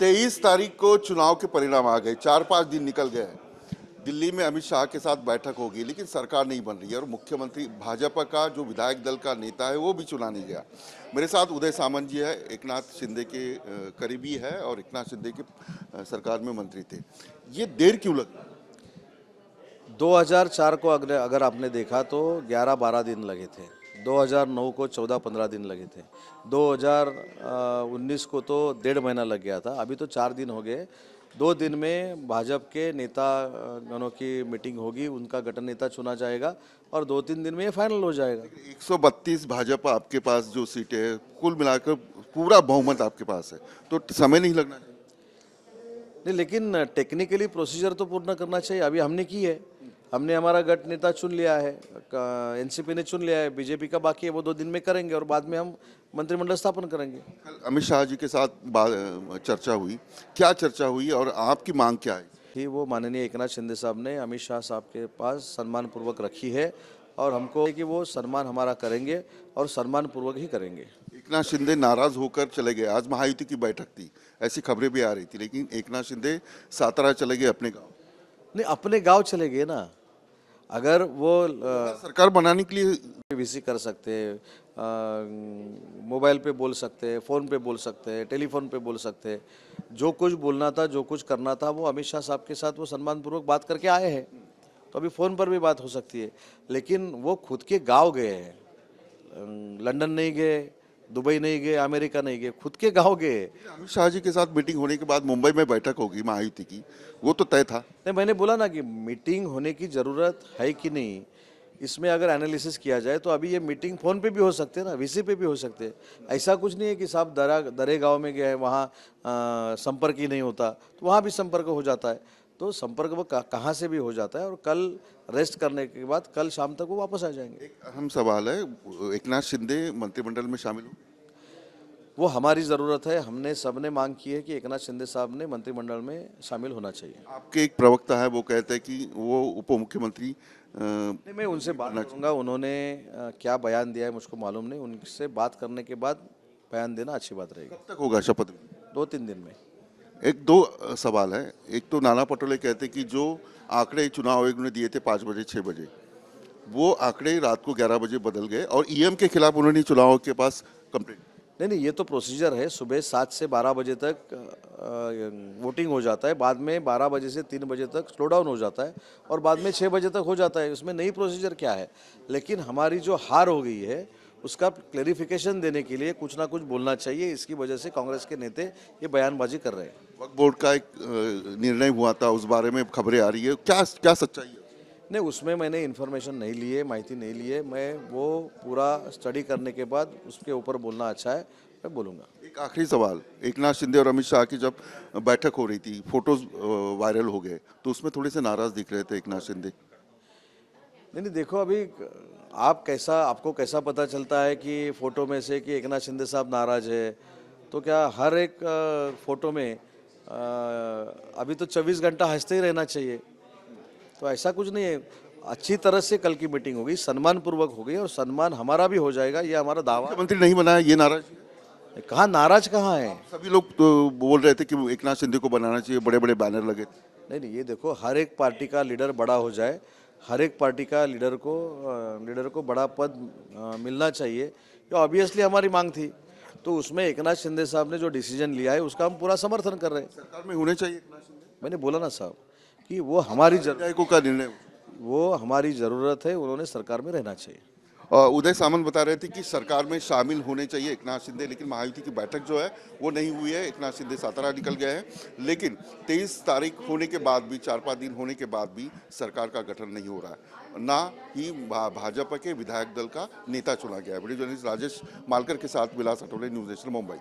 23 तारीख को चुनाव के परिणाम आ गए, 4-5 दिन निकल गए हैं। दिल्ली में अमित शाह के साथ बैठक होगी, लेकिन सरकार नहीं बन रही है और मुख्यमंत्री भाजपा का जो विधायक दल का नेता है वो भी चुना नहीं गया। मेरे साथ उदय सामंत जी है, एकनाथ शिंदे के करीबी है और एकनाथ शिंदे के सरकार में मंत्री थे। ये देर क्यों लगी? 2004 को अगर आपने देखा तो 11-12 दिन लगे थे। 2009 को 14-15 दिन लगे थे। 2019 को तो 1.5 महीना लग गया था। अभी तो 4 दिन हो गए। 2 दिन में भाजपा के नेता गणों की मीटिंग होगी, उनका गठन नेता चुना जाएगा और 2-3 दिन में ये फाइनल हो जाएगा। 132 भाजपा आपके पास जो सीटें है, कुल मिलाकर पूरा बहुमत आपके पास है, तो समय नहीं लगना चाहिए? नहीं, लेकिन टेक्निकली प्रोसीजर तो पूर्ण करना चाहिए। अभी हमने की है, हमने हमारा गठ नेता चुन लिया है, एनसीपी ने चुन लिया है, बीजेपी का बाकी है, वो 2 दिन में करेंगे और बाद में हम मंत्रिमंडल स्थापन करेंगे। कल अमित शाह जी के साथ चर्चा हुई, क्या चर्चा हुई और आपकी मांग क्या है? कि वो माननीय एकनाथ शिंदे साहब ने अमित शाह साहब के पास सम्मान पूर्वक रखी है और हमको कि वो सम्मान हमारा करेंगे और सम्मान पूर्वक ही करेंगे। एकनाथ शिंदे नाराज होकर चले गए। आज महायुति की बैठक थी, ऐसी खबरें भी आ रही थी, लेकिन एकनाथ शिंदे सातारा चले गए अपने गांव। नहीं, अपने गांव चले गए ना। अगर वो सरकार बनाने के लिए वीसी कर सकते हैं, मोबाइल पे बोल सकते हैं, फ़ोन पे बोल सकते हैं, टेलीफोन पे बोल सकते हैं। जो कुछ बोलना था, जो कुछ करना था, वो अमित शाह साहब के साथ वो सम्मानपूर्वक बात करके आए हैं। तो अभी फ़ोन पर भी बात हो सकती है, लेकिन वो खुद के गांव गए हैं। लंदन नहीं गए, दुबई नहीं गए, अमेरिका नहीं गए, खुद के गांव गए। अमित शाह जी के साथ मीटिंग होने के बाद मुंबई में बैठक होगी महायुति की, वो तो तय था। नहीं, मैंने बोला ना कि मीटिंग होने की ज़रूरत है कि नहीं, इसमें अगर एनालिसिस किया जाए तो अभी ये मीटिंग फ़ोन पे भी हो सकते हैं ना, वीसी पे भी हो सकते हैं। ऐसा कुछ नहीं है कि साहब दरे गांव में गए, वहाँ संपर्क ही नहीं होता, तो वहाँ भी संपर्क हो जाता है। तो संपर्क वो कहाँ से भी हो जाता है और कल रेस्ट करने के बाद कल शाम तक वो वापस आ जाएंगे। एक अहम सवाल है, एकनाथ शिंदे मंत्रिमंडल में शामिल हो? वो हमारी ज़रूरत है। हमने सबने मांग की है कि एकनाथ शिंदे साहब ने मंत्रिमंडल में शामिल होना चाहिए। आपके एक प्रवक्ता है, वो कहते हैं कि वो उप मुख्यमंत्री नहीं, मैं उनसे बात करूँगा। उन्होंने क्या बयान दिया है मुझको मालूम नहीं। उनसे बात करने के बाद बयान देना अच्छी बात रहेगी। कब तक होगा शपथ? 2-3 दिन में। एक दो सवाल है। एक तो नाना पटोले कहते हैं कि जो आंकड़े चुनाव आयोग ने दिए थे 5 बजे 6 बजे, वो आंकड़े रात को 11 बजे बदल गए और ईएम के खिलाफ उन्होंने चुनाव आयोग के पास कंप्लेंट। नहीं, ये तो प्रोसीजर है। सुबह 7 से 12 बजे तक वोटिंग हो जाता है, बाद में 12 बजे से 3 बजे तक स्लो डाउन हो जाता है और बाद में 6 बजे तक हो जाता है। उसमें नई प्रोसीजर क्या है? लेकिन हमारी जो हार हो गई है उसका क्लेरिफिकेशन देने के लिए कुछ ना कुछ बोलना चाहिए। इसकी वजह से कांग्रेस के नेता ये बयानबाजी कर रहे हैं। वक्फ बोर्ड का एक निर्णय हुआ था, उस बारे में खबरें आ रही है, क्या क्या सच्चाई है? नहीं, उसमें मैंने इन्फॉर्मेशन नहीं ली है, माहिती नहीं ली है। मैं वो पूरा स्टडी करने के बाद उसके ऊपर बोलना अच्छा है, मैं बोलूँगा। एक आखिरी सवाल, एकनाथ शिंदे और अमित शाह की जब बैठक हो रही थी, फोटोज वायरल हो गए, तो उसमें थोड़े से नाराज दिख रहे थे एकनाथ शिंदे। नहीं, देखो अभी आपको कैसा पता चलता है कि फ़ोटो में से कि एकनाथ शिंदे साहब नाराज़ है? तो क्या हर एक फ़ोटो में अभी तो 24 घंटा हंसते ही रहना चाहिए? तो ऐसा कुछ नहीं है। अच्छी तरह से कल की मीटिंग होगी, सम्मानपूर्वक होगी और सम्मान हमारा भी हो जाएगा, ये हमारा दावा। मुख्यमंत्री नहीं बनाया, ये नाराज? कहाँ नाराज कहाँ है? सभी लोग तो बोल रहे थे कि एकनाथ शिंदे को बनाना चाहिए, बड़े बड़े बैनर लगे थे। नहीं, ये देखो, हर एक पार्टी का लीडर बड़ा हो जाए, हर एक पार्टी का लीडर को बड़ा पद मिलना चाहिए, ये ऑब्वियसली हमारी मांग थी। तो उसमें एकनाथ शिंदे साहब ने जो डिसीजन लिया है उसका हम पूरा समर्थन कर रहे हैं। सरकार में होने चाहिए एकनाथ शिंदे। मैंने बोला ना साहब कि वो हमारी विधायकों का निर्णय, वो हमारी ज़रूरत है, उन्होंने सरकार में रहना चाहिए। उदय सामंत बता रहे थे कि सरकार में शामिल होने चाहिए एकनाथ शिंदे, लेकिन महायुति की बैठक जो है वो नहीं हुई है। एकनाथ शिंदे सातारा निकल गए हैं, लेकिन 23 तारीख होने के बाद भी, 4-5 दिन होने के बाद भी सरकार का गठन नहीं हो रहा है, ना ही भाजपा के विधायक दल का नेता चुना गया है। वीडियो जर्नलिस्ट राजेश मालकर के साथ विलास अटोले, न्यूज़ नेशन, मुंबई।